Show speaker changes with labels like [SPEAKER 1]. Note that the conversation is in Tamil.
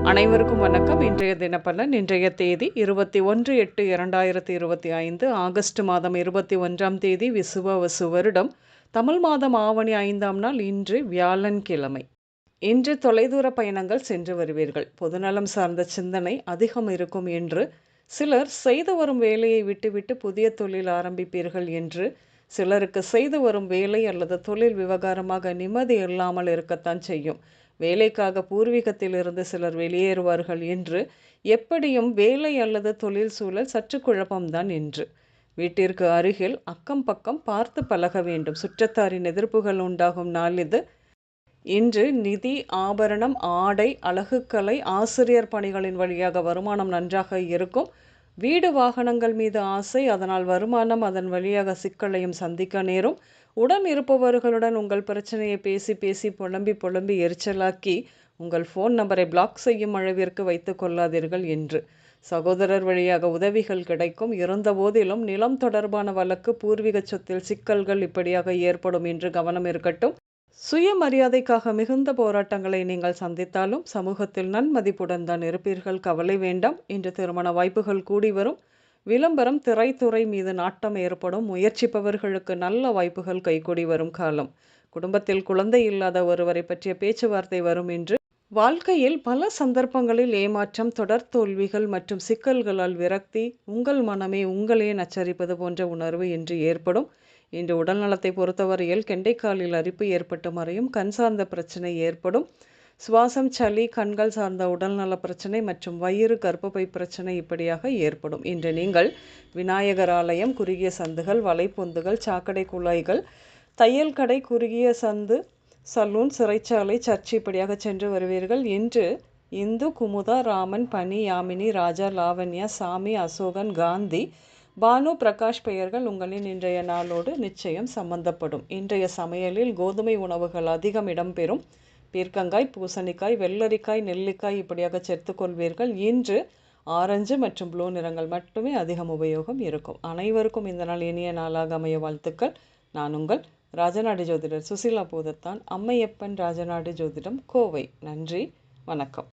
[SPEAKER 1] அனைவருக்கும் வணக்கம். இன்றைய தினப்பலன். இன்றைய தேதி 21/8/2025 ஆகஸ்ட் மாதம் 21ஆம் தேதி விசுவாவசு வருடம் தமிழ் மாதம் ஆவணி 5ஆம் நாள். இன்று வியாழன்கிழமை. இன்று தொலைதூர பயணங்கள் சென்று வருவீர்கள். பொதுநலம் சார்ந்த சிந்தனை அதிகம் இருக்கும் என்று சிலர் செய்து வரும் வேலையை விட்டுவிட்டு புதிய தொழில் ஆரம்பிப்பீர்கள் என்று சிலருக்கு செய்து வரும் வேலை அல்லது தொழில் விவகாரமாக நிம்மதி இல்லாமல் இருக்கத்தான் செய்யும். வேலைக்காக பூர்வீகத்திலிருந்து சிலர் வெளியேறுவார்கள் என்று எப்படியும் வேலை அல்லது தொழில் சூழல் சற்று குழப்பம்தான் என்று. வீட்டிற்கு அருகில் அக்கம் பக்கம் பார்த்து பழக வேண்டும். சுற்றத்தாரின் எதிர்ப்புகள் உண்டாகும் நாள் இது. இன்று நிதி, ஆபரணம், ஆடை, அழகுக்கலை, ஆசிரியர் பணிகளின் வழியாக வருமானம் நன்றாக இருக்கும். வீடு வாகனங்கள் மீது ஆசை, அதனால் வருமானம், அதன் வழியாக சிக்கலையும் சந்திக்க நேரும். உடன் இருப்பவர்களுடன் உங்கள் பிரச்சனையை பேசி பேசி புலம்பி எரிச்சலாக்கி உங்கள் ஃபோன் நம்பரை பிளாக் செய்யும் அளவிற்கு வைத்து கொள்ளாதீர்கள் என்று. சகோதரர் வழியாக உதவிகள் கிடைக்கும். இருந்த போதிலும் நிலம் தொடர்பான வழக்கு, பூர்வீக சொத்தில் சிக்கல்கள் இப்படியாக ஏற்படும் என்று கவனம் இருக்கட்டும். சுயமரியாதைக்காக மிகுந்த போராட்டங்களை நீங்கள் சந்தித்தாலும் சமூகத்தில் நன்மதிப்புடன் தான் இருப்பீர்கள். கவலை வேண்டாம். இன்று திருமண வாய்ப்புகள் கூடி வரும். விளம்பரம், திரைத்துறை மீது நாட்டம் ஏற்படும். முயற்சிப்பவர்களுக்கு நல்ல வாய்ப்புகள் கைகூடி வரும் காலம். குடும்பத்தில் குழந்தை இல்லாத ஒருவரை பற்றிய பேச்சுவார்த்தை வரும் என்று. வாழ்க்கையில் பல சந்தர்ப்பங்களில் ஏமாற்றம், தொடர் தோல்விகள் மற்றும் சிக்கல்களால் விரக்தி, உங்கள் மனமே உங்களே நச்சரிப்பது போன்ற உணர்வு இன்று ஏற்படும். இன்று உடல்நலத்தை பொறுத்தவரையில் கெண்டைக்காலில் அரிப்பு ஏற்பட்டு மறையும். கண் சார்ந்த பிரச்சனை ஏற்படும். சுவாசம், சளி, கண்கள் சார்ந்த உடல்நல பிரச்சனை மற்றும் வயிறு, கர்ப்பப்பை பிரச்சனை இப்படியாக ஏற்படும். இன்று நீங்கள் விநாயகர் ஆலயம், குறுகிய சந்துகள், வலைப்பொந்துகள், சாக்கடை குழாய்கள், தையல் கடை, குறுகிய சந்து, சலூன், சிறைச்சாலை, சர்ச் இப்படியாக சென்று வருவீர்கள். இன்று இந்து, குமுதா, ராமன், பனி, யாமினி, ராஜா, லாவண்யா, சாமி, அசோகன், காந்தி, பானு, பிரகாஷ் பெயர்கள் உங்களின் இன்றைய நாளோடு நிச்சயம் சம்பந்தப்படும். இன்றைய சமையலில் கோதுமை உணவுகள் அதிகம் இடம்பெறும். பீர்க்கங்காய், பூசணிக்காய், வெள்ளரிக்காய், நெல்லிக்காய் இப்படியாக சேர்த்துக்கொள்வீர்கள். இன்று ஆரஞ்சு மற்றும் ப்ளூ நிறங்கள் மட்டுமே அதிகம் உபயோகம் இருக்கும். அனைவருக்கும் இந்த நாள் இனிய நாளாக அமைய வாழ்த்துக்கள். நான் உங்கள் ராஜநாடி ஜோதிடர் சுசிலா பூதத்தான், அம்மையப்பன் ராஜநாடி ஜோதிடம், கோவை. நன்றி, வணக்கம்.